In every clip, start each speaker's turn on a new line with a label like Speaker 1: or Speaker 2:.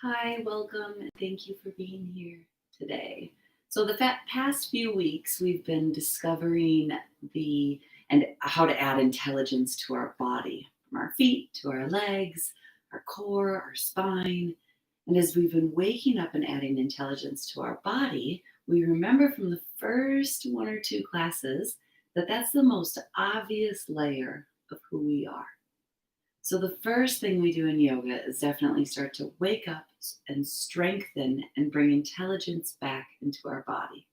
Speaker 1: Hi, welcome, and thank you for being here today. So, the past few weeks, we've been discovering the and how to add intelligence to our body, from our feet to our legs, our core, our spine. And as we've been waking up and adding intelligence to our body, we remember from the first one or two classes that that's the most obvious layer of who we are. So, the first thing we do in yoga is definitely start to wake up and strengthen and bring intelligence back into our body.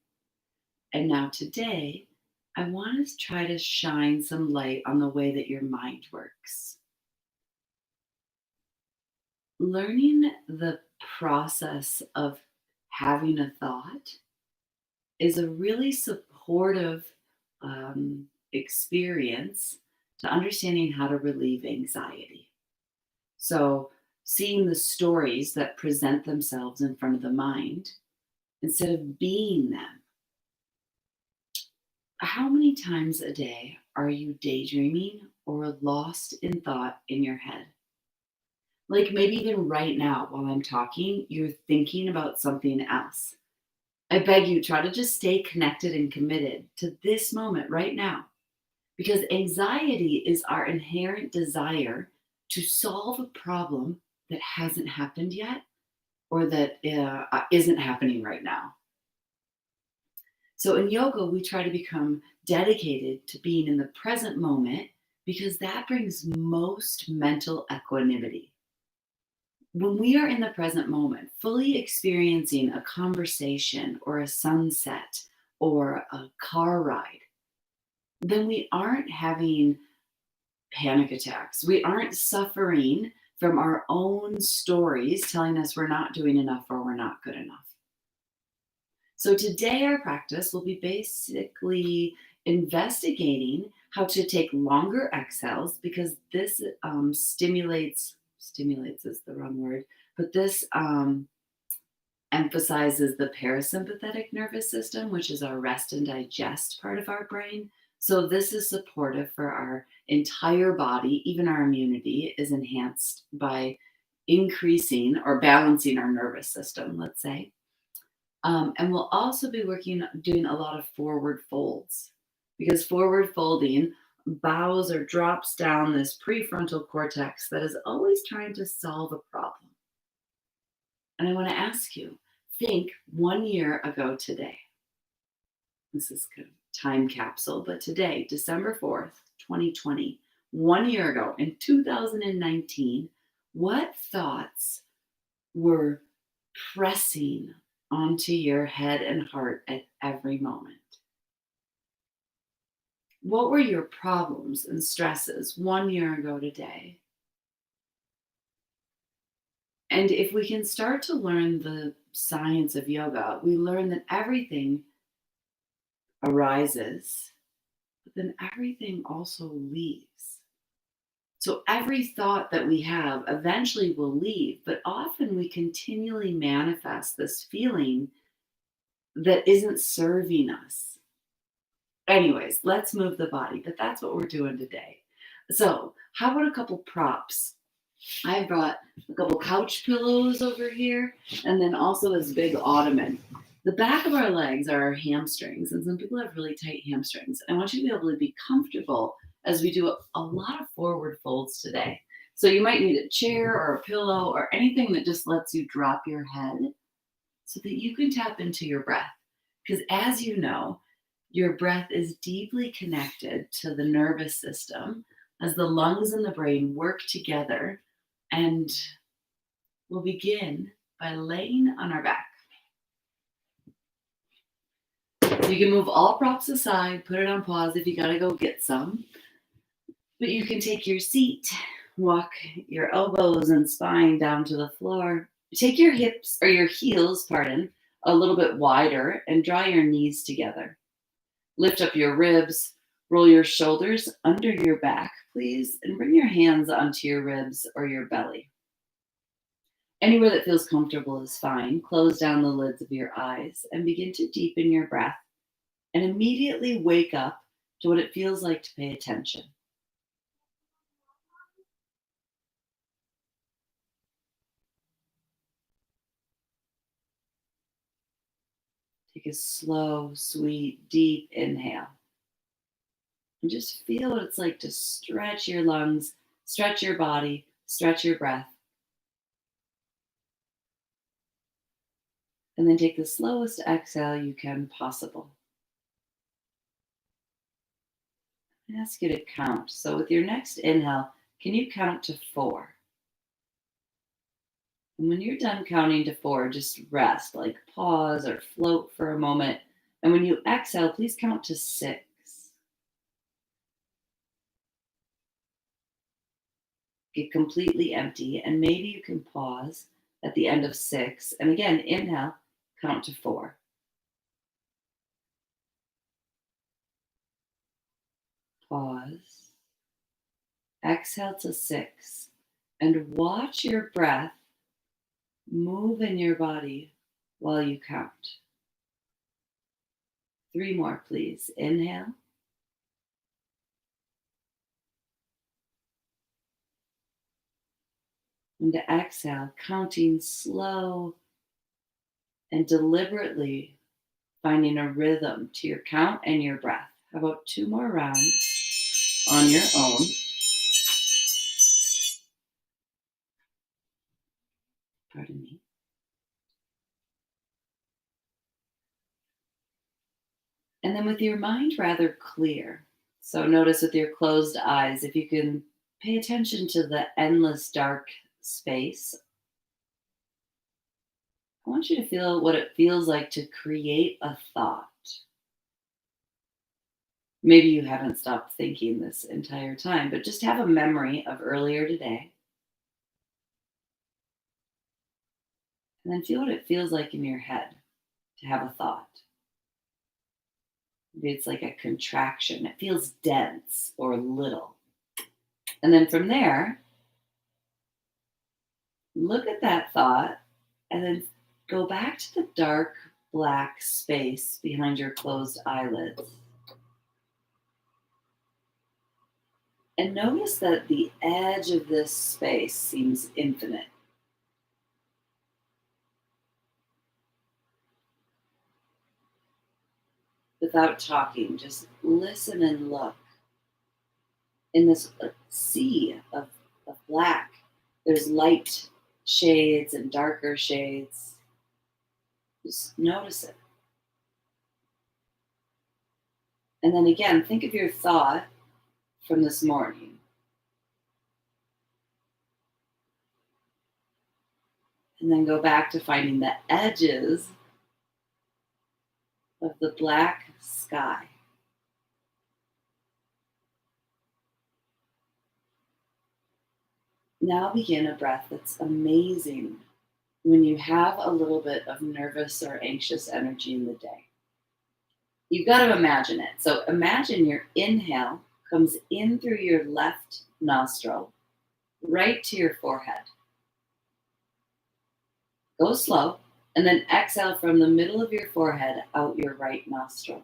Speaker 1: And now, today, I want to try to shine some light on the way that your mind works. Learning the process of having a thought is a really supportive experience to understanding how to relieve anxiety. So, seeing the stories that present themselves in front of the mind instead of being them. How many times a day are you daydreaming or lost in thought in your head? Like maybe even right now while I'm talking, you're thinking about something else. I beg you, try to just stay connected and committed to this moment right now. Because anxiety is our inherent desire to solve a problem that hasn't happened yet or that isn't happening right now. So in yoga, we try to become dedicated to being in the present moment because that brings most mental equanimity. When we are in the present moment, fully experiencing a conversation or a sunset or a car ride, then we aren't having panic attacks. We aren't suffering from our own stories telling us we're not doing enough or we're not good enough. So today our practice will be basically investigating how to take longer exhales because this stimulates is the wrong word, but this emphasizes the parasympathetic nervous system, which is our rest and digest part of our brain. So this is supportive for our entire body. Even our immunity is enhanced by increasing or balancing our nervous system, let's say. And we'll also be doing a lot of forward folds because forward folding bows or drops down this prefrontal cortex that is always trying to solve a problem. And I want to ask you, think 1 year ago today. This is kind of time capsule, but today, December 4th, 2020, 1 year ago in 2019, what thoughts were pressing onto your head and heart at every moment? What were your problems and stresses 1 year ago today? And if we can start to learn the science of yoga, we learn that everything arises, but then everything also leaves. So every thought that we have eventually will leave, but often we continually manifest this feeling that isn't serving us. Anyways, let's move the body, but that's what we're doing today. So, how about a couple props? I brought a couple couch pillows over here, and then also this big ottoman. The back of our legs are our hamstrings, and some people have really tight hamstrings. I want you to be able to be comfortable as we do a lot of forward folds today. So you might need a chair or a pillow or anything that just lets you drop your head so that you can tap into your breath. Because as you know, your breath is deeply connected to the nervous system as the lungs and the brain work together. And we'll begin by laying on our back. So you can move all props aside, put it on pause if you gotta go get some. But you can take your seat, walk your elbows and spine down to the floor. Take your hips or your heels, pardon, a little bit wider and draw your knees together. Lift up your ribs, roll your shoulders under your back, please, and bring your hands onto your ribs or your belly. Anywhere that feels comfortable is fine. Close down the lids of your eyes and begin to deepen your breath and immediately wake up to what it feels like to pay attention. Take a slow, sweet, deep inhale. And just feel what it's like to stretch your lungs, stretch your body, stretch your breath. And then take the slowest exhale you can possible. I ask you to count. So with your next inhale, can you count to 4? And when you're done counting to 4, just rest, like pause or float for a moment. And when you exhale, please count to 6. Get completely empty, and maybe you can pause at the end of 6. And again, inhale, count to 4. Pause. Exhale to 6. And watch your breath move in your body while you count. 3 more, please. Inhale. And to exhale, counting slow and deliberately finding a rhythm to your count and your breath. How about 2 more rounds on your own? Pardon me. And then with your mind rather clear, so notice with your closed eyes, if you can pay attention to the endless dark space, I want you to feel what it feels like to create a thought. Maybe you haven't stopped thinking this entire time, but just have a memory of earlier today. And then feel what it feels like in your head to have a thought. Maybe it's like a contraction. It feels dense or little. And then from there, look at that thought and then go back to the dark black space behind your closed eyelids. And notice that the edge of this space seems infinite. Without talking, just listen and look. In this sea of black, there's light shades and darker shades. Just notice it. And then again, think of your thought from this morning. And then go back to finding the edges of the black sky. Now begin a breath that's amazing when you have a little bit of nervous or anxious energy in the day. You've got to imagine it. So imagine your inhale comes in through your left nostril, right to your forehead. Go slow, and then exhale from the middle of your forehead out your right nostril.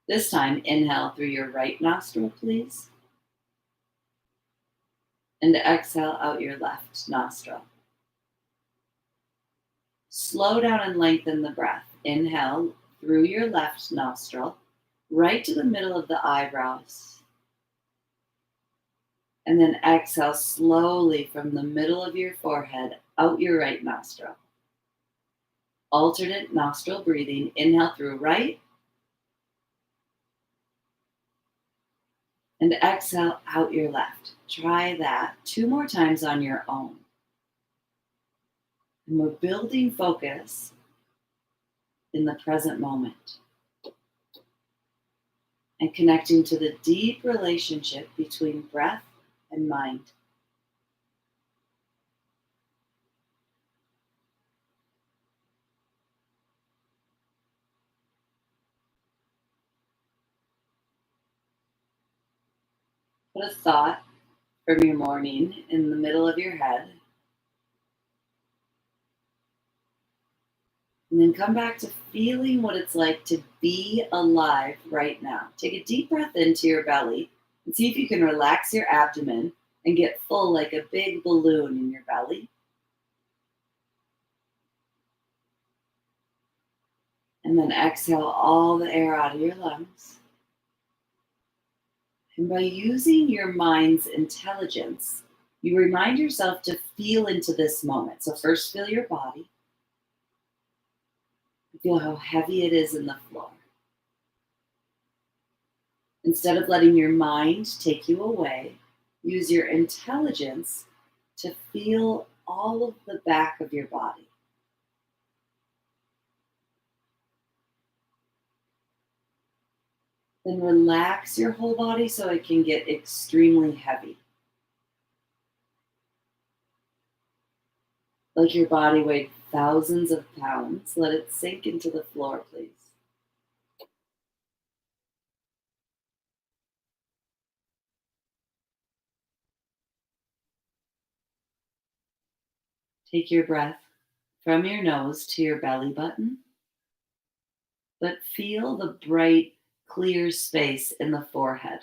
Speaker 1: This time, inhale through your right nostril, please. And exhale out your left nostril. Slow down and lengthen the breath. Inhale through your left nostril, right to the middle of the eyebrows. And then exhale slowly from the middle of your forehead out your right nostril. Alternate nostril breathing. Inhale through right. And exhale out your left. Try that 2 more times on your own. And we're building focus in the present moment and connecting to the deep relationship between breath and mind. Put a thought from your morning in the middle of your head. And then come back to feeling what it's like to be alive right now. Take a deep breath into your belly and see if you can relax your abdomen and get full like a big balloon in your belly. And then exhale all the air out of your lungs. And by using your mind's intelligence, you remind yourself to feel into this moment. So, first, feel your body. Feel how heavy it is in the floor. Instead of letting your mind take you away, use your intelligence to feel all of the back of your body. Then relax your whole body so it can get extremely heavy. Like your body weighed thousands of pounds. Let it sink into the floor, please. Take your breath from your nose to your belly button, but feel the bright, clear space in the forehead.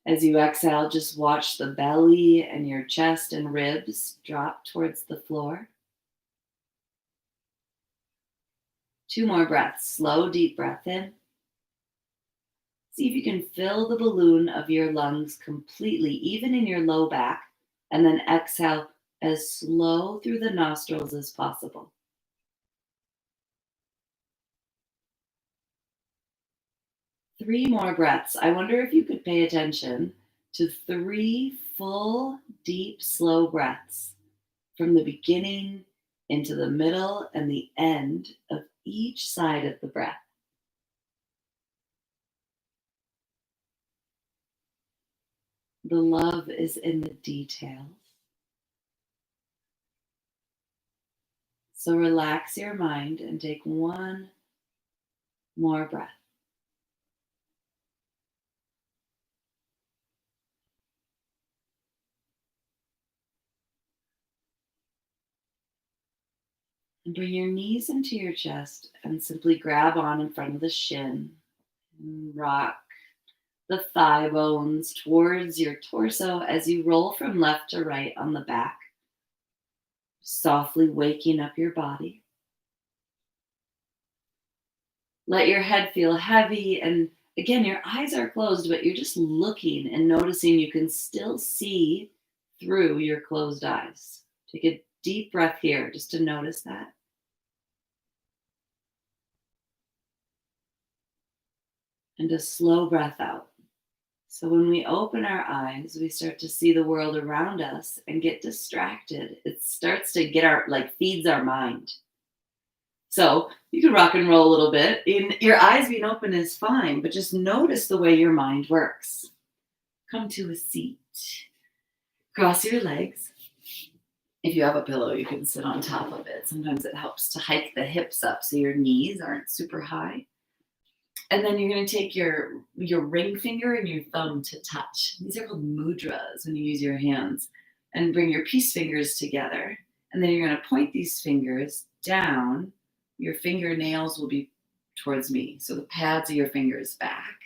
Speaker 1: As you exhale, just watch the belly and your chest and ribs drop towards the floor. 2 more breaths. Slow, deep breath in. See if you can fill the balloon of your lungs completely, even in your low back, and then exhale as slow through the nostrils as possible. 3 more breaths. I wonder if you could pay attention to 3 full, deep, slow breaths from the beginning into the middle and the end of each side of the breath. The love is in the details. So relax your mind and take 1 more breath. And bring your knees into your chest and simply grab on in front of the shin. And rock the thigh bones towards your torso as you roll from left to right on the back, softly waking up your body. Let your head feel heavy, and again, your eyes are closed, but you're just looking and noticing you can still see through your closed eyes. Take a deep breath here just to notice that. And a slow breath out. So when we open our eyes, we start to see the world around us and get distracted. It starts to get feeds our mind. So you can rock and roll a little bit. Your eyes being open is fine, but just notice the way your mind works. Come to a seat. Cross your legs. If you have a pillow, you can sit on top of it. Sometimes it helps to hike the hips up so your knees aren't super high. And then you're going to take your ring finger and your thumb to touch. These are called mudras when you use your hands. And bring your peace fingers together. And then you're going to point these fingers down. Your fingernails will be towards me. So the pads of your fingers back.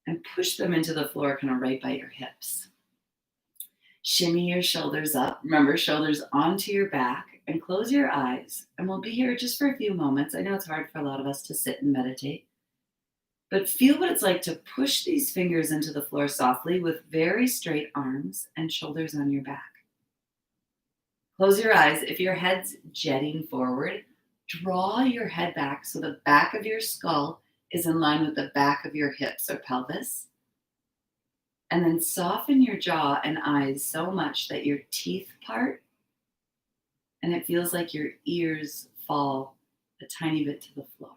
Speaker 1: And push them into the floor, kind of right by your hips. Shimmy your shoulders up. Remember, shoulders onto your back. And close your eyes. And we'll be here just for a few moments. I know it's hard for a lot of us to sit and meditate. But feel what it's like to push these fingers into the floor softly with very straight arms and shoulders on your back. Close your eyes. If your head's jetting forward, draw your head back so the back of your skull is in line with the back of your hips or pelvis. And then soften your jaw and eyes so much that your teeth part and it feels like your ears fall a tiny bit to the floor.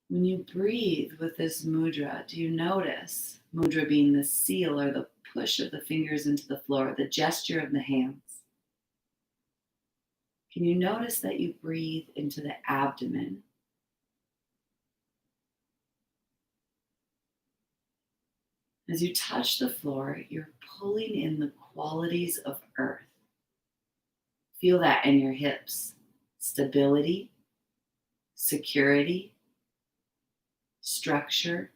Speaker 1: When you breathe with this mudra, do you notice, mudra being the seal or the push of the fingers into the floor, the gesture of the hands? Can you notice that you breathe into the abdomen? As you touch the floor, you're pulling in the qualities of earth. Feel that in your hips. Stability, security, structure.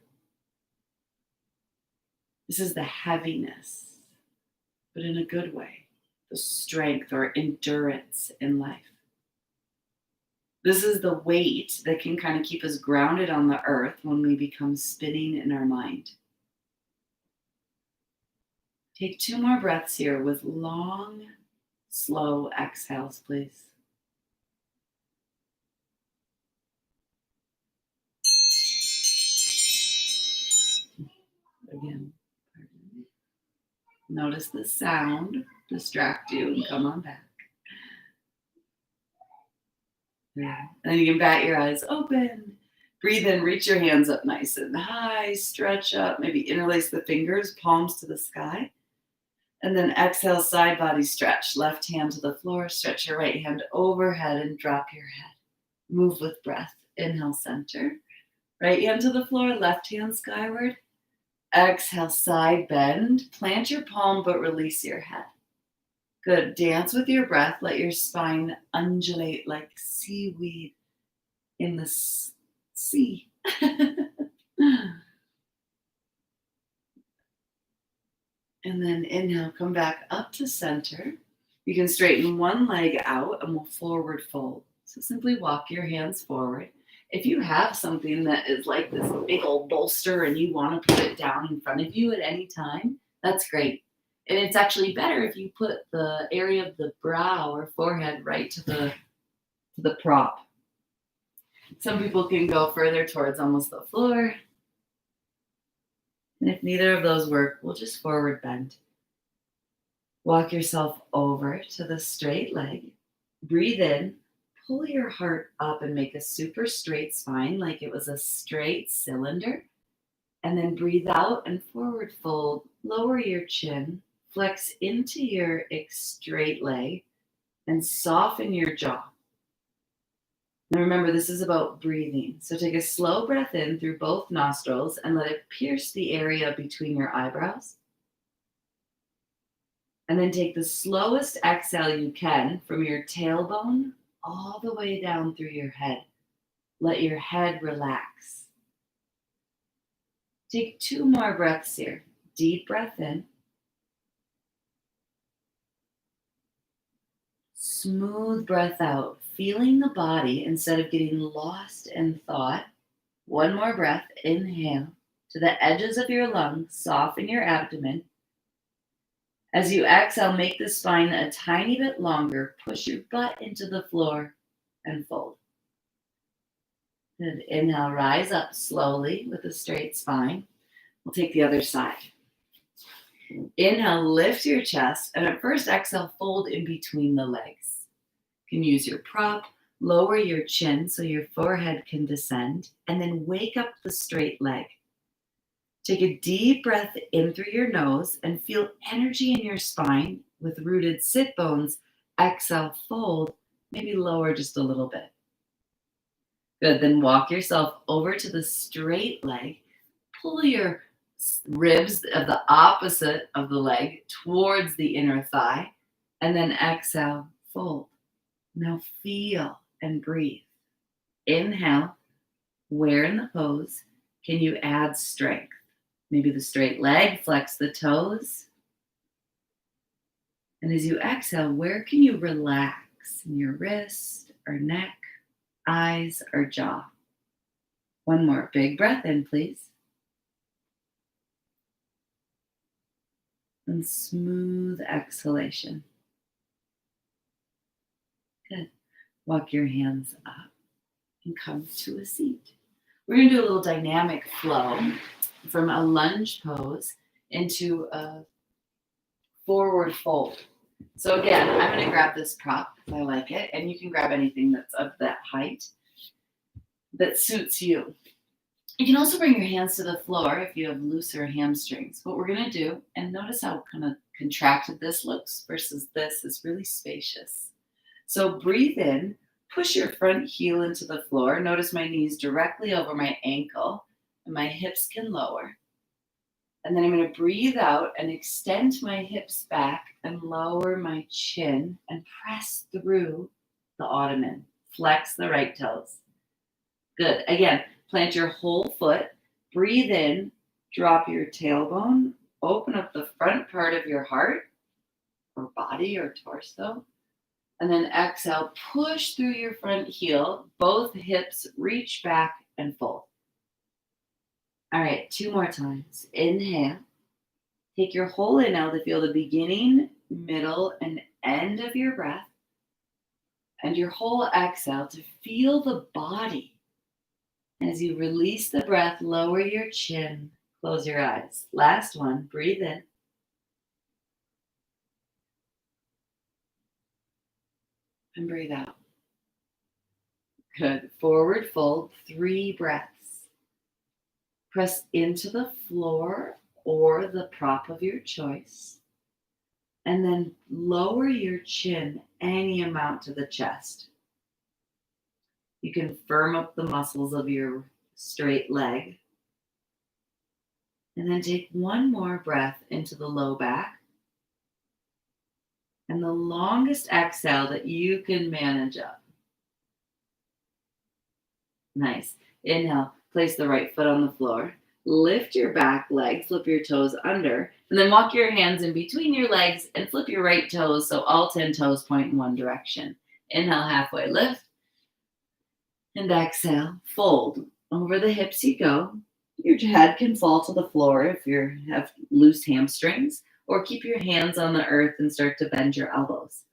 Speaker 1: This is the heaviness, but in a good way. the strength or endurance in life. This is the weight that can kind of keep us grounded on the earth when we become spinning in our mind. Take 2 more breaths here with long, slow exhales, please. Again, pardon. Notice the sound distract you and come on back. Yeah. And then you can bat your eyes open. Breathe in, reach your hands up nice and high, stretch up, maybe interlace the fingers, palms to the sky. And then exhale, side body stretch. Left hand to the floor, stretch your right hand overhead and drop your head. Move with breath. Inhale, center. Right hand to the floor, left hand skyward. Exhale, side bend. Plant your palm, but release your head. Good. Dance with your breath. Let your spine undulate like seaweed in the sea. And then inhale, come back up to center. You can straighten one leg out and we'll forward fold. So simply walk your hands forward. If you have something that is like this big old bolster and you want to put it down in front of you at any time, that's great. And it's actually better if you put the area of the brow or forehead right to the prop. Some people can go further towards almost the floor. And if neither of those work, we'll just forward bend. Walk yourself over to the straight leg. Breathe in, pull your heart up and make a super straight spine like it was a straight cylinder. And then breathe out and forward fold. Lower your chin, flex into your straight leg, and soften your jaw. Now remember, this is about breathing. So take a slow breath in through both nostrils and let it pierce the area between your eyebrows. And then take the slowest exhale you can from your tailbone all the way down through your head. Let your head relax. Take 2 more breaths here. Deep breath in. Smooth breath out, feeling the body instead of getting lost in thought. 1 more breath. Inhale to the edges of your lungs, soften your abdomen. As you exhale, make the spine a tiny bit longer. Push your butt into the floor and fold. Good. Inhale, rise up slowly with a straight spine. We'll take the other side. Inhale, lift your chest, and at first exhale, fold in between the legs. You can use your prop, lower your chin so your forehead can descend, and then wake up the straight leg. Take a deep breath in through your nose and feel energy in your spine with rooted sit bones. Exhale, fold, maybe lower just a little bit. Good, then walk yourself over to the straight leg. Pull your ribs of the opposite of the leg towards the inner thigh, and then exhale, fold. Now feel and breathe. Inhale, where in the pose can you add strength? Maybe the straight leg, flex the toes. And as you exhale, where can you relax in your wrist or neck, eyes or jaw? 1 more big breath in, please. And smooth exhalation. Good. Walk your hands up and come to a seat. We're going to do a little dynamic flow from a lunge pose into a forward fold. So again, I'm going to grab this prop because I like it, and you can grab anything that's of that height that suits you. You can also bring your hands to the floor if you have looser hamstrings. What we're going to do, and notice how kind of contracted this looks versus this is really spacious. So breathe in, push your front heel into the floor. Notice my knees directly over my ankle and my hips can lower. And then I'm going to breathe out and extend my hips back and lower my chin and press through the ottoman. Flex the right toes. Good. Again, plant your whole foot. Breathe in, drop your tailbone, open up the front part of your heart. or body or torso. And then exhale, push through your front heel. Both hips reach back and fold. All right, two more times. Inhale. Take your whole inhale to feel the beginning, middle, and end of your breath. And your whole exhale to feel the body. As you release the breath, lower your chin, close your eyes. Last one, breathe in. And breathe out. Good. Forward fold, 3 breaths. Press into the floor or the prop of your choice. And then lower your chin any amount to the chest. You can firm up the muscles of your straight leg. And then take one more breath into the low back. And the longest exhale that you can manage up. Nice. Inhale, place the right foot on the floor. Lift your back leg, flip your toes under, and then walk your hands in between your legs and flip your right toes so all 10 toes point in one direction. Inhale, halfway lift. And exhale, fold. Over the hips you go. Your head can fall to the floor if you have loose hamstrings, or keep your hands on the earth and start to bend your elbows.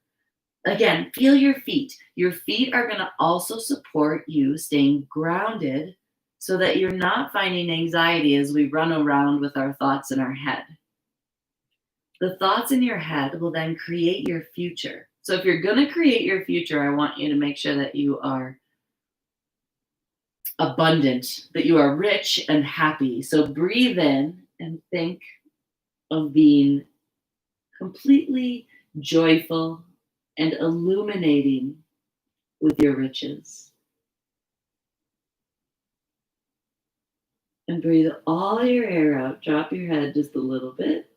Speaker 1: Again, feel your feet. Your feet are going to also support you staying grounded so that you're not finding anxiety as we run around with our thoughts in our head. The thoughts in your head will then create your future. So if you're going to create your future, I want you to make sure that you are abundant, that you are rich and happy. So breathe in and think of being completely joyful and illuminating with your riches. And breathe all your air out. Drop your head just a little bit.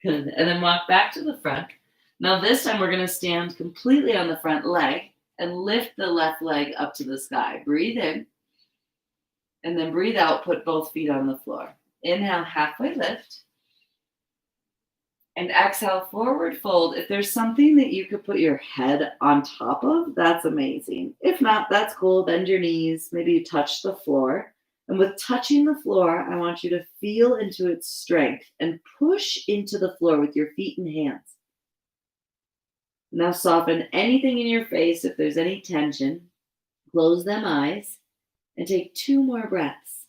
Speaker 1: Good. And then walk back to the front. Now this time we're going to stand completely on the front leg and lift the left leg up to the sky. Breathe in. And then breathe out. Put both feet on the floor. Inhale, halfway lift. And exhale, forward fold. If there's something that you could put your head on top of, that's amazing. If not, that's cool. Bend your knees. Maybe you touch the floor. And with touching the floor, I want you to feel into its strength and push into the floor with your feet and hands. Now soften anything in your face if there's any tension. Close them eyes and take 2 more breaths.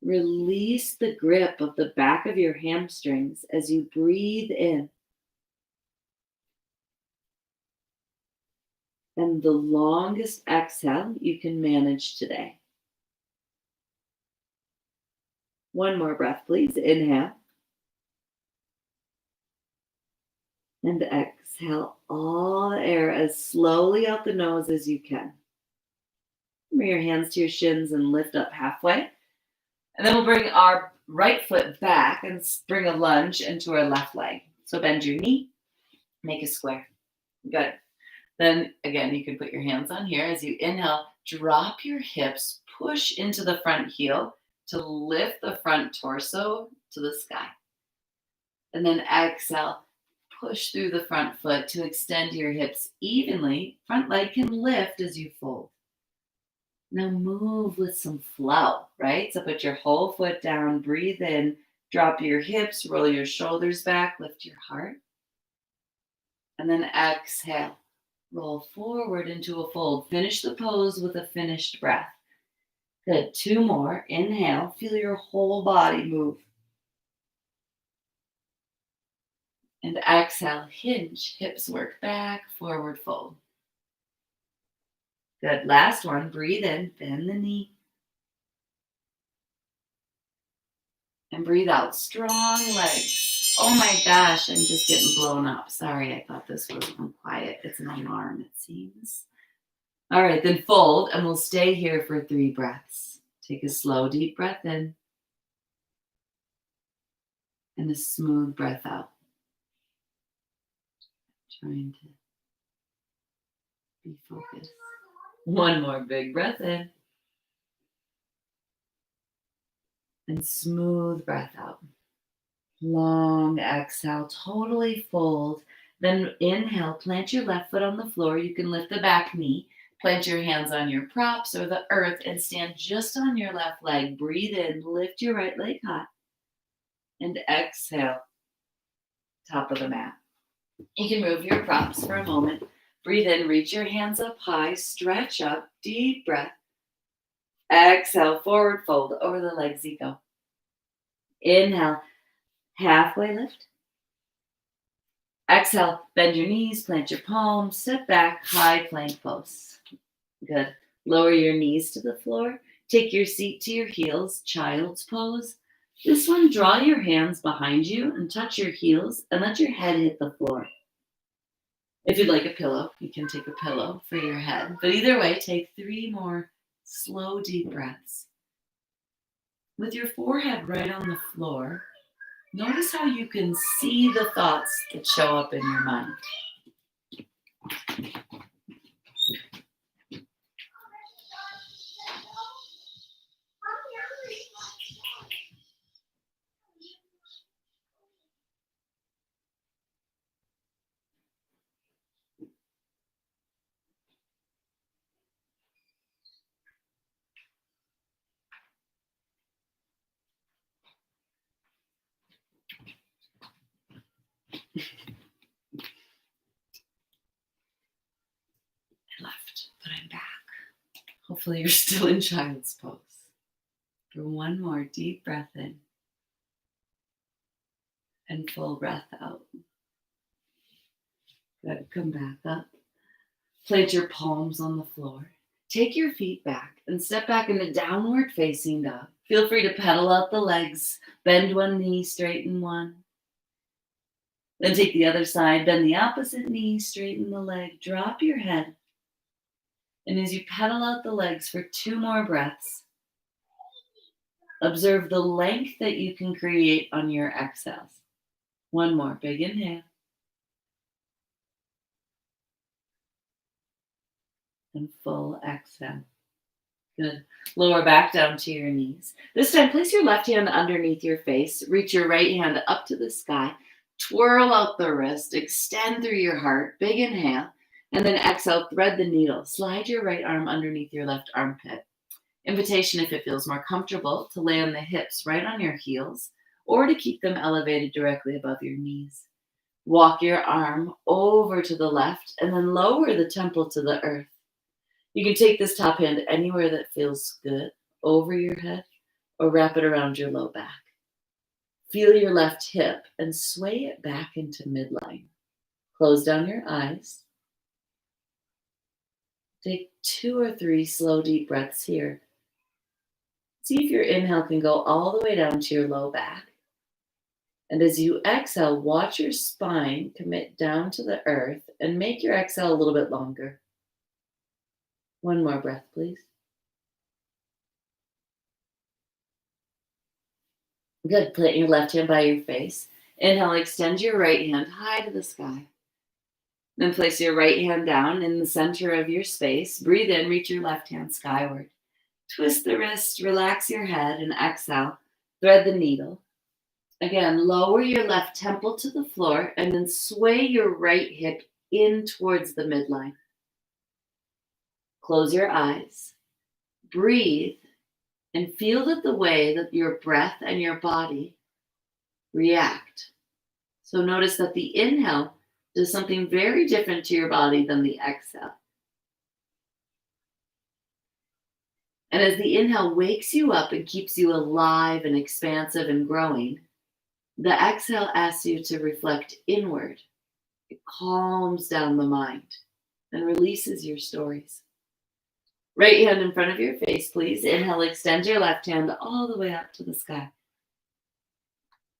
Speaker 1: Release the grip of the back of your hamstrings as you breathe in. And the longest exhale you can manage today. 1 more breath, please. Inhale. And exhale all the air as slowly out the nose as you can. Bring your hands to your shins and lift up halfway. And then we'll bring our right foot back and bring a lunge into our left leg. So bend your knee, make a square. Good. Then again, you can put your hands on here. As you inhale, drop your hips, push into the front heel to lift the front torso to the sky. And then exhale, push through the front foot to extend your hips evenly. Front leg can lift as you fold. Now move with some flow, right? So put your whole foot down, breathe in, drop your hips, roll your shoulders back, lift your heart. And then exhale, roll forward into a fold. Finish the pose with a finished breath. Good, 2 more. Inhale, feel your whole body move. And exhale, hinge, hips work back, forward fold. Good. Last one. Breathe in, bend the knee. And breathe out. Strong legs. Oh my gosh, I'm just getting blown up. Sorry, I thought this was quiet. It's an alarm, it seems. All right, then fold, and we'll stay here for 3 breaths. Take a slow, deep breath in. And a smooth breath out. Trying to be focused. 1 more big breath in. And smooth breath out. Long exhale, totally fold. Then inhale, plant your left foot on the floor. You can lift the back knee, plant your hands on your props or the earth, and stand just on your left leg. Breathe in, lift your right leg high, and exhale, top of the mat. You can move your props for a moment. Breathe in, reach your hands up high, stretch up, deep breath. Exhale, forward fold over the legs you go. Inhale, halfway lift. Exhale, bend your knees, plant your palms, step back, high plank pose. Good. Lower your knees to the floor. Take your seat to your heels, child's pose. This one, draw your hands behind you and touch your heels and let your head hit the floor. If you'd like a pillow, you can take a pillow for your head. But either way, take 3 more slow, deep breaths. With your forehead right on the floor, notice how you can see the thoughts that show up in your mind. I left, but I'm back. Hopefully you're still in child's pose. For one more deep breath in and full breath out. Good. Come back up. Plant your palms on the floor. Take your feet back and step back into downward facing dog. Feel free to pedal out the legs. Bend one knee, straighten one. Then take the other side. Bend the opposite knee, straighten the leg. Drop your head. And as you pedal out the legs for 2 more breaths, observe the length that you can create on your exhales. One more. Big inhale. And full exhale. Good. Lower back down to your knees. This time, place your left hand underneath your face. Reach your right hand up to the sky. Twirl out the wrist. Extend through your heart. Big inhale. And then exhale, thread the needle. Slide your right arm underneath your left armpit. Invitation, if it feels more comfortable, to lay on the hips right on your heels or to keep them elevated directly above your knees. Walk your arm over to the left and then lower the temple to the earth. You can take this top hand anywhere that feels good, over your head, or wrap it around your low back. Feel your left hip and sway it back into midline. Close down your eyes. Take 2 or 3 slow, deep breaths here. See if your inhale can go all the way down to your low back. And as you exhale, watch your spine commit down to the earth and make your exhale a little bit longer. One more breath, please. Good. Plant your left hand by your face. Inhale, extend your right hand high to the sky. Then place your right hand down in the center of your space. Breathe in, reach your left hand skyward. Twist the wrist, relax your head, and exhale. Thread the needle. Again, lower your left temple to the floor and then sway your right hip in towards the midline. Close your eyes. Breathe and feel that the way that your breath and your body react. So notice that the inhale does something very different to your body than the exhale. And as the inhale wakes you up and keeps you alive and expansive and growing, the exhale asks you to reflect inward. It calms down the mind and releases your stories. Right hand in front of your face, please. Inhale, extend your left hand all the way up to the sky.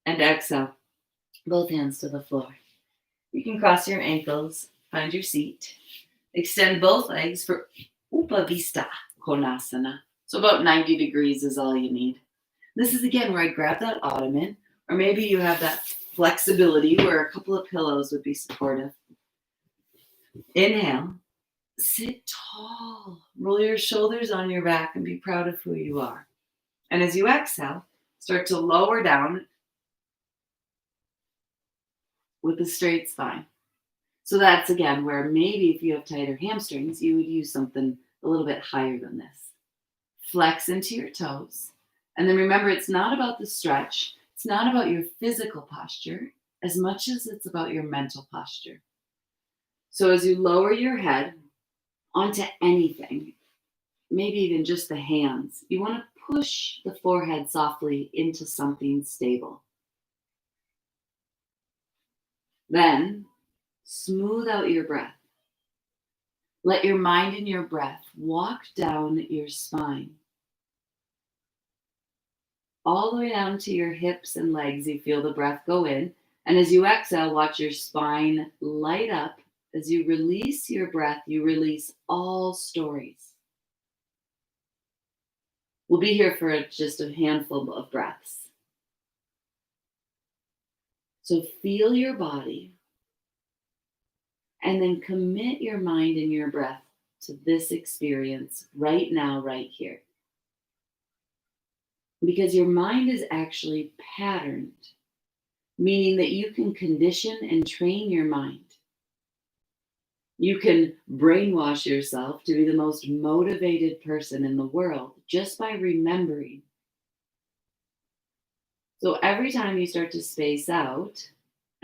Speaker 1: And exhale, both hands to the floor. You can cross your ankles, find your seat. Extend both legs for Upavista Konasana. So about 90 degrees is all you need. This is again where I grab that ottoman, or maybe you have that flexibility where a couple of pillows would be supportive. Inhale, sit tall, roll your shoulders on your back and be proud of who you are. And as you exhale, start to lower down with a straight spine. So that's again where maybe if you have tighter hamstrings, you would use something a little bit higher than this. Flex into your toes. And then remember, it's not about the stretch, it's not about your physical posture as much as it's about your mental posture. So as you lower your head onto anything, maybe even just the hands, you want to push the forehead softly into something stable. Then smooth out your breath. Let your mind and your breath walk down your spine. All the way down to your hips and legs, you feel the breath go in. And as you exhale, watch your spine light up. As you release your breath, you release all stories. We'll be here for just a handful of breaths. So feel your body and then commit your mind and your breath to this experience right now, right here. Because your mind is actually patterned, meaning that you can condition and train your mind. You can brainwash yourself to be the most motivated person in the world just by remembering. So every time you start to space out,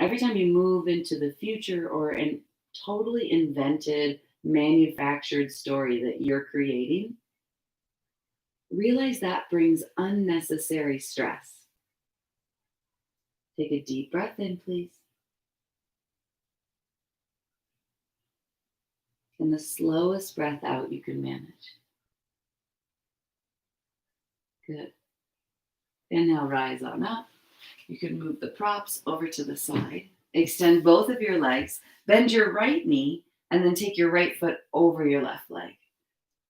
Speaker 1: every time you move into the future or a totally invented, manufactured story that you're creating, realize that brings unnecessary stress. Take a deep breath in, please. And the slowest breath out you can manage. Good. Inhale, rise on up. You can move the props over to the side. Extend both of your legs. Bend your right knee and then take your right foot over your left leg.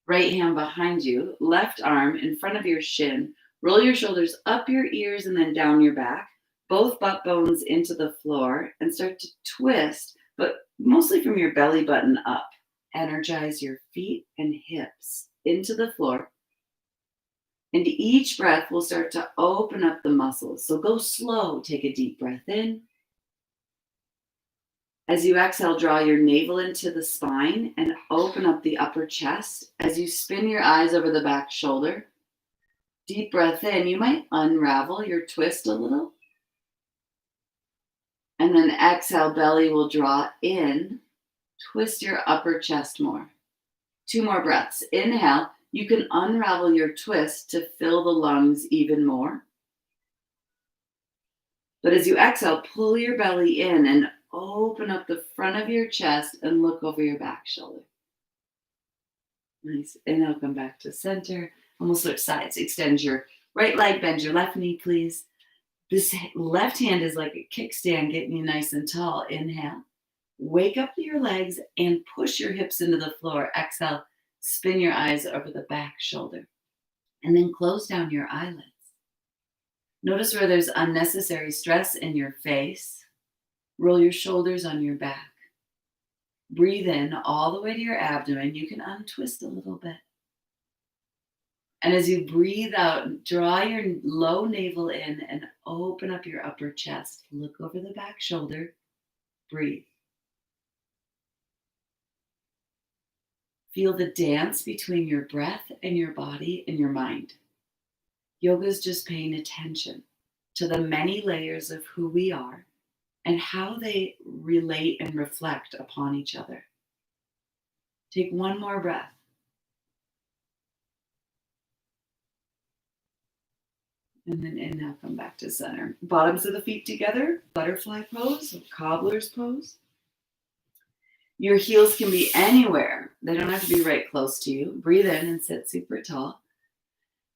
Speaker 1: Right hand behind you, left arm in front of your shin. Roll your shoulders up your ears and then down your back. Both butt bones into the floor and start to twist, but mostly from your belly button up. Energize your feet and hips into the floor. And each breath will start to open up the muscles. So go slow. Take a deep breath in. As you exhale, draw your navel into the spine and open up the upper chest. As you spin your eyes over the back shoulder, deep breath in. You might unravel your twist a little. And then exhale, belly will draw in. Twist your upper chest more. 2 more breaths. Inhale. You can unravel your twist to fill the lungs even more. But as you exhale, pull your belly in and open up the front of your chest and look over your back shoulder. Nice. Inhale, come back to center. And we'll switch sides. Extend your right leg, bend your left knee, please. This left hand is like a kickstand, getting you nice and tall. Inhale. Wake up your legs and push your hips into the floor. Exhale. Spin your eyes over the back shoulder. And then close down your eyelids. Notice where there's unnecessary stress in your face. Roll your shoulders on your back. Breathe in all the way to your abdomen. You can untwist a little bit. And as you breathe out, draw your low navel in and open up your upper chest. Look over the back shoulder. Breathe. Feel the dance between your breath and your body and your mind. Yoga is just paying attention to the many layers of who we are and how they relate and reflect upon each other. Take 1 more breath. And then inhale, come back to center. Bottoms of the feet together, butterfly pose, cobbler's pose. Your heels can be anywhere. They don't have to be right close to you. Breathe in and sit super tall.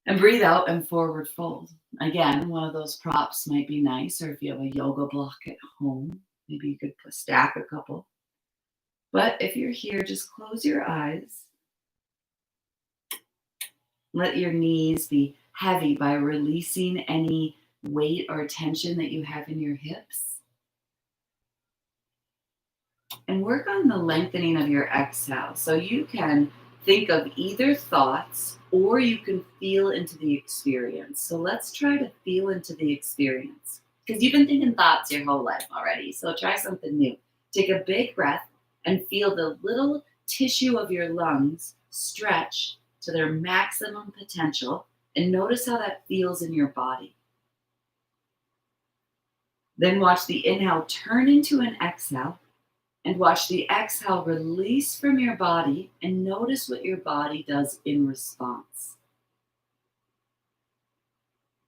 Speaker 1: And breathe out and forward fold. Again, one of those props might be nice, or if you have a yoga block at home, maybe you could stack a couple. But if you're here, just close your eyes. Let your knees be heavy by releasing any weight or tension that you have in your hips. And work on the lengthening of your exhale. So you can think of either thoughts or you can feel into the experience. So let's try to feel into the experience because you've been thinking thoughts your whole life already. So try something new. Take a big breath and feel the little tissue of your lungs stretch to their maximum potential, and notice how that feels in your body. Then watch the inhale turn into an exhale, and watch the exhale release from your body, and notice what your body does in response.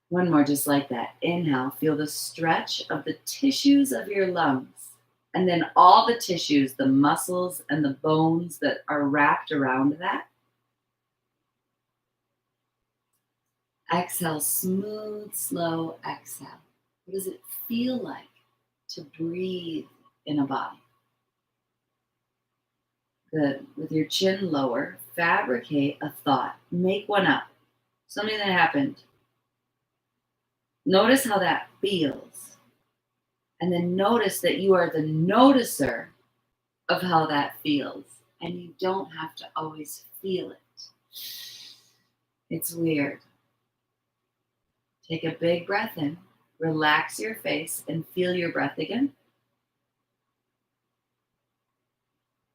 Speaker 1: One more, just like that. Inhale, feel the stretch of the tissues of your lungs, and then all the tissues, the muscles and the bones that are wrapped around that. Exhale, smooth, slow exhale. What does it feel like to breathe in a body? Good. With your chin lower, fabricate a thought. Make one up. Something that happened. Notice how that feels. And then notice that you are the noticer of how that feels. And you don't have to always feel it. It's weird. Take a big breath in. Relax your face and feel your breath again.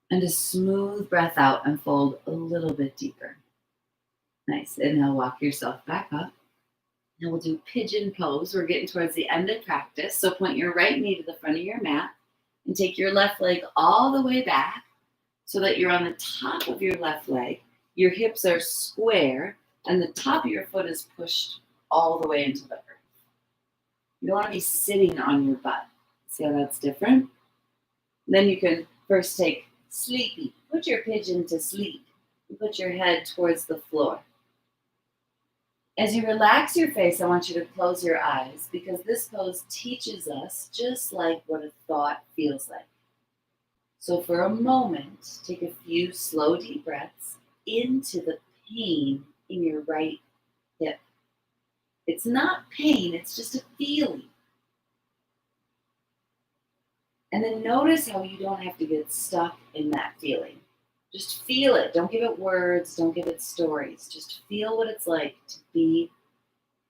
Speaker 1: And a smooth breath out and fold a little bit deeper. Nice. Inhale, walk yourself back up. Now we'll do pigeon pose. We're getting towards the end of practice. So point your right knee to the front of your mat and take your left leg all the way back so that you're on the top of your left leg. Your hips are square and the top of your foot is pushed all the way into the earth. You don't want to be sitting on your butt. See how that's different? Then you can first take sleepy. Put your pigeon to sleep. And put your head towards the floor. As you relax your face, I want you to close your eyes because this pose teaches us just like what a thought feels like. So for a moment, take a few slow, deep breaths into the pain in your right hip. It's not pain, it's just a feeling. And then notice how you don't have to get stuck in that feeling. Just feel it. Don't give it words. Don't give it stories. Just feel what it's like to be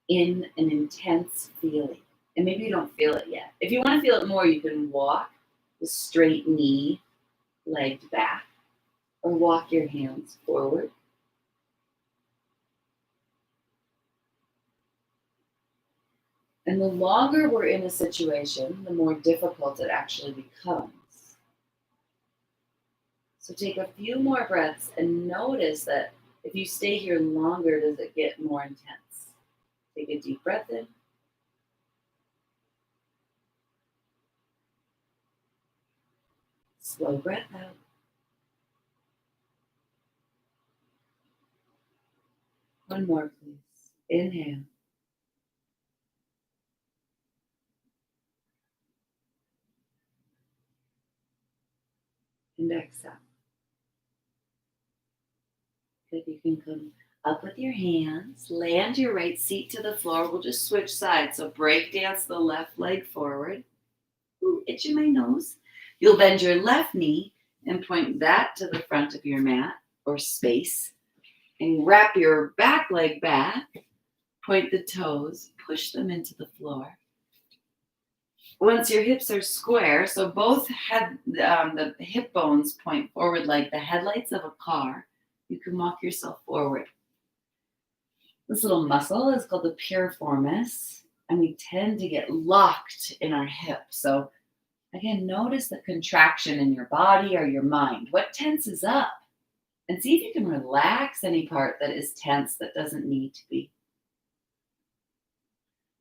Speaker 1: in an intense feeling. And maybe you don't feel it yet. If you want to feel it more, you can walk the straight knee, legged back, or walk your hands forward. And the longer we're in a situation, the more difficult it actually becomes. So take a few more breaths and notice that if you stay here longer, does it get more intense? Take a deep breath in. Slow breath out. One more, please. Inhale. And exhale. Good. You can come up with your hands. Land your right seat to the floor. We'll just switch sides. So break dance the left leg forward. Ooh, itching my nose. You'll bend your left knee and point that to the front of your mat or space. And wrap your back leg back. Point the toes. Push them into the floor. Once your hips are square, so both the hip bones point forward like the headlights of a car, you can walk yourself forward. This little muscle is called the piriformis, and we tend to get locked in our hip. So again, notice the contraction in your body or your mind. What tenses up? And see if you can relax any part that is tense that doesn't need to be.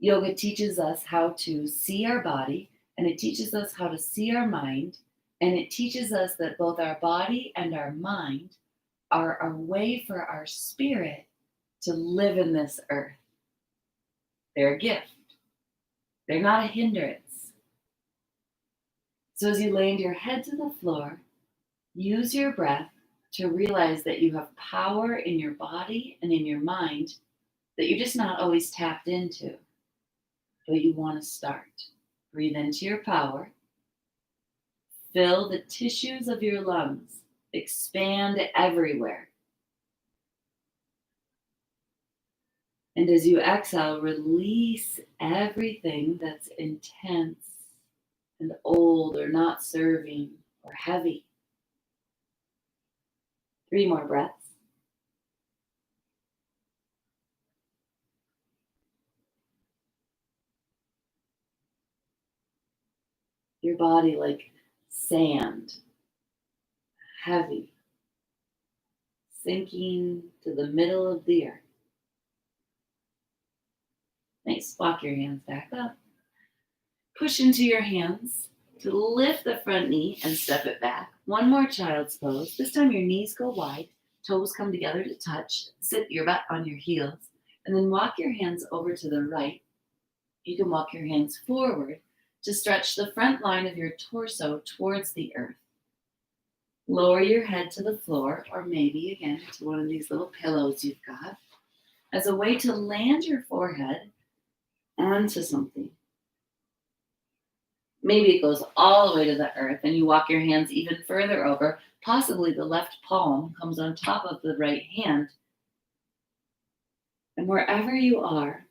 Speaker 1: Yoga teaches us how to see our body, and it teaches us how to see our mind, and it teaches us that both our body and our mind are a way for our spirit to live in this earth. They're a gift. They're not a hindrance. So as you land your head to the floor, use your breath to realize that you have power in your body and in your mind that you're just not always tapped into. But you want to start. Breathe into your power. Fill the tissues of your lungs. Expand everywhere. And as you exhale, release everything that's intense and old or not serving or heavy. 3 more breaths. Your body like sand, heavy, sinking to the middle of the earth. Nice. Walk your hands back up. Push into your hands to lift the front knee and step it back. One more child's pose. This time your knees go wide, toes come together to touch. Sit your butt on your heels, and then walk your hands over to the right. You can walk your hands forward to stretch the front line of your torso towards the earth. Lower your head to the floor, or maybe again to one of these little pillows you've got, as a way to land your forehead onto something. Maybe it goes all the way to the earth and you walk your hands even further over. Possibly the left palm comes on top of the right hand. And wherever you are,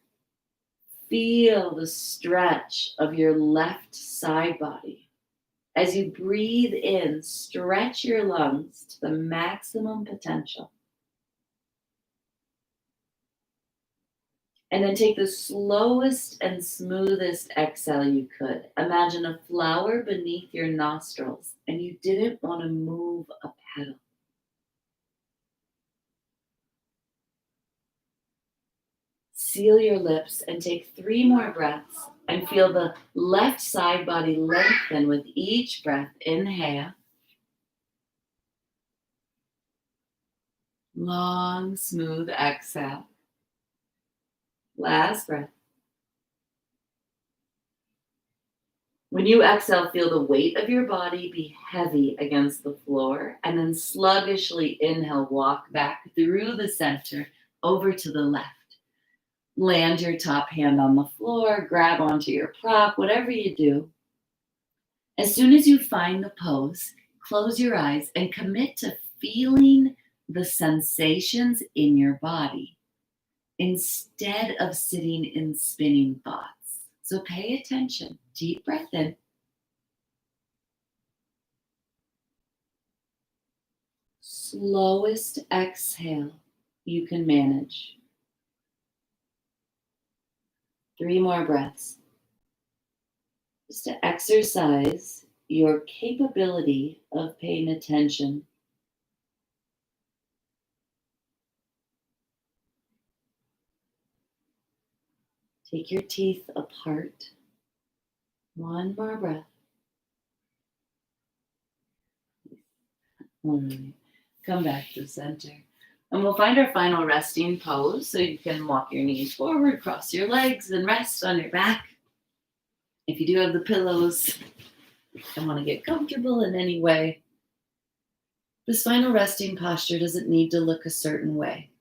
Speaker 1: feel the stretch of your left side body. As you breathe in, stretch your lungs to the maximum potential. And then take the slowest and smoothest exhale you could. Imagine a flower beneath your nostrils and you didn't want to move a petal. Seal your lips and take 3 more breaths and feel the left side body lengthen with each breath. Inhale. Long, smooth exhale. Last breath. When you exhale, feel the weight of your body be heavy against the floor, and then sluggishly inhale, walk back through the center over to the left. Land your top hand on the floor, grab onto your prop, whatever you do. As soon as you find the pose, close your eyes and commit to feeling the sensations in your body instead of sitting in spinning thoughts. So pay attention. Deep breath in. Slowest exhale you can manage. 3 more breaths. Just to exercise your capability of paying attention. Take your teeth apart. 1 more breath. All right. Come back to center. And we'll find our final resting pose. So you can walk your knees forward, cross your legs, and rest on your back. If you do have the pillows and want to get comfortable in any way, this final resting posture doesn't need to look a certain way.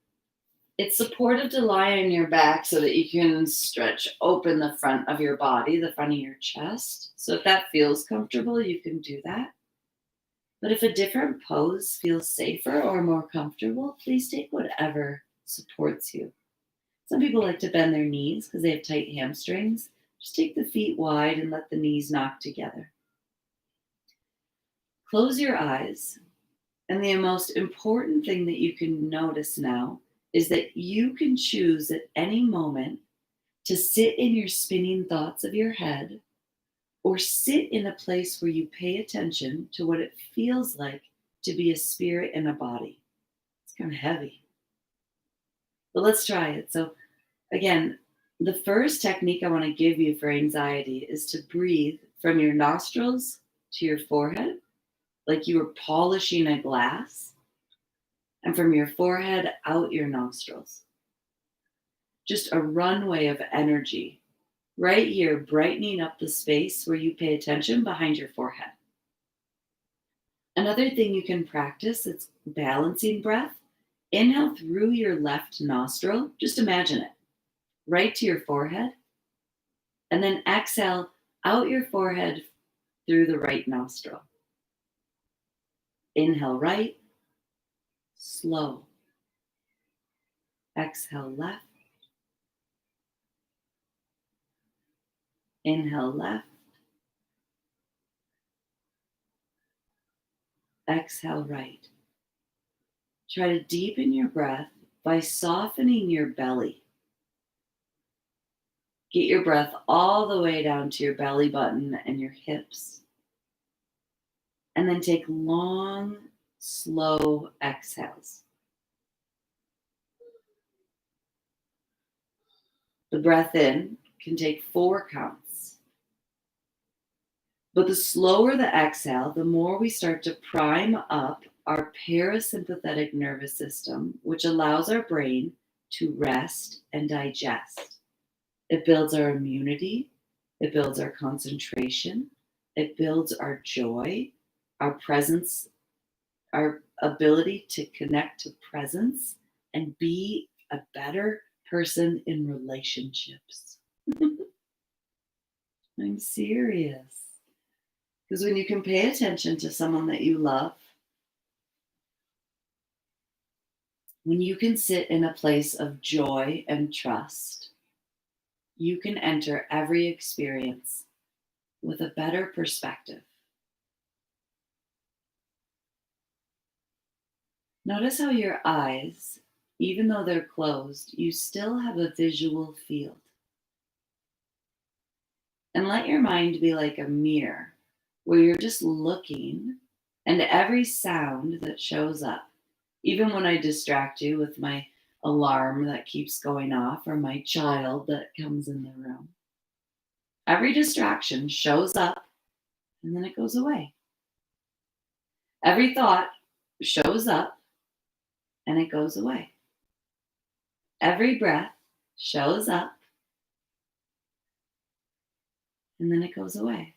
Speaker 1: It's supportive to lie on your back so that you can stretch open the front of your body, the front of your chest. So if that feels comfortable, you can do that. But if a different pose feels safer or more comfortable, please take whatever supports you. Some people like to bend their knees because they have tight hamstrings. Just take the feet wide and let the knees knock together. Close your eyes. And the most important thing that you can notice now is that you can choose at any moment to sit in your spinning thoughts of your head or sit in a place where you pay attention to what it feels like to be a spirit in a body. It's kind of heavy. But let's try it. So again, the first technique I want to give you for anxiety is to breathe from your nostrils to your forehead, like you were polishing a glass, and from your forehead out your nostrils. Just a runway of energy right here, brightening up the space where you pay attention behind your forehead. Another thing you can practice is balancing breath. Inhale through your left nostril. Just imagine it. Right to your forehead. And then exhale out your forehead through the right nostril. Inhale right. Slow. Exhale left. Inhale left. Exhale right. Try to deepen your breath by softening your belly. Get your breath all the way down to your belly button and your hips. And then take long, slow exhales. The breath in can take 4 counts. But the slower the exhale, the more we start to prime up our parasympathetic nervous system, which allows our brain to rest and digest. It builds our immunity, it builds our concentration, it builds our joy, our presence, our ability to connect to presence and be a better person in relationships. I'm serious. Because when you can pay attention to someone that you love, when you can sit in a place of joy and trust, you can enter every experience with a better perspective. Notice how your eyes, even though they're closed, you still have a visual field. And let your mind be like a mirror where you're just looking, and every sound that shows up, even when I distract you with my alarm that keeps going off or my child that comes in the room, every distraction shows up and then it goes away. Every thought shows up and it goes away. Every breath shows up and then it goes away.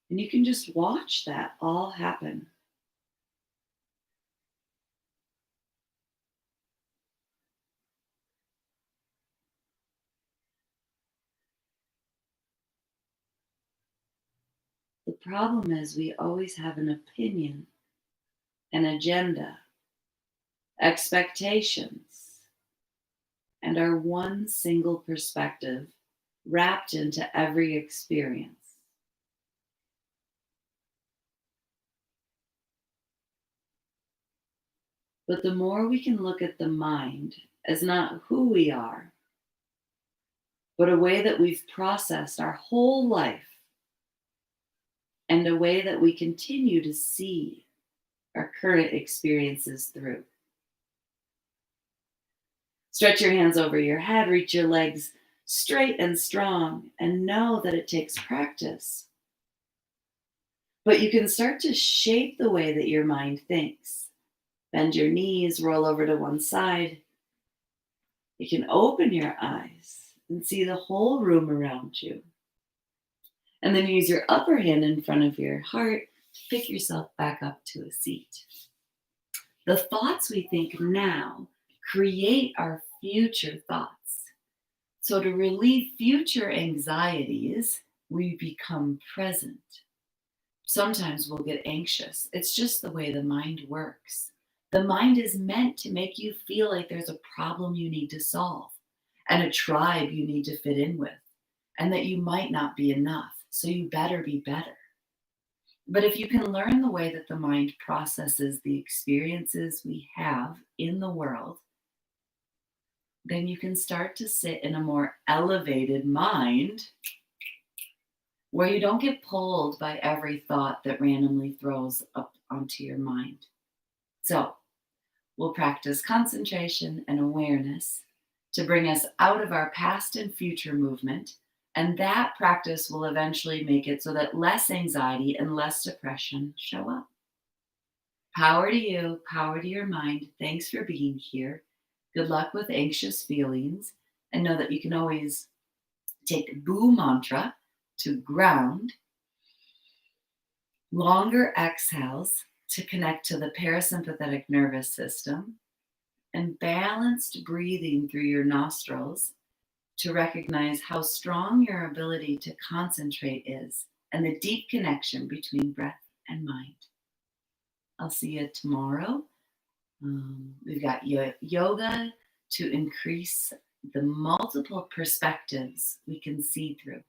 Speaker 1: And you can just watch that all happen. The problem is we always have an opinion, an agenda, expectations, and our one single perspective wrapped into every experience. But the more we can look at the mind as not who we are, but a way that we've processed our whole life and a way that we continue to see our current experiences through. Stretch your hands over your head, reach your legs straight and strong, and know that it takes practice. But you can start to shape the way that your mind thinks. Bend your knees, roll over to one side. You can open your eyes and see the whole room around you. And then use your upper hand in front of your heart to pick yourself back up to a seat. The thoughts we think now create our future thoughts. So to relieve future anxieties, we become present. Sometimes we'll get anxious. It's just the way the mind works. The mind is meant to make you feel like there's a problem you need to solve and a tribe you need to fit in with, and that you might not be enough, so you better be better. But if you can learn the way that the mind processes the experiences we have in the world, then you can start to sit in a more elevated mind where you don't get pulled by every thought that randomly throws up onto your mind. So we'll practice concentration and awareness to bring us out of our past and future movement. And that practice will eventually make it so that less anxiety and less depression show up. Power to you, power to your mind. Thanks for being here. Good luck with anxious feelings. And know that you can always take Boo mantra to ground, longer exhales to connect to the parasympathetic nervous system, and balanced breathing through your nostrils to recognize how strong your ability to concentrate is and the deep connection between breath and mind. I'll see you tomorrow. We've got yoga to increase the multiple perspectives we can see through.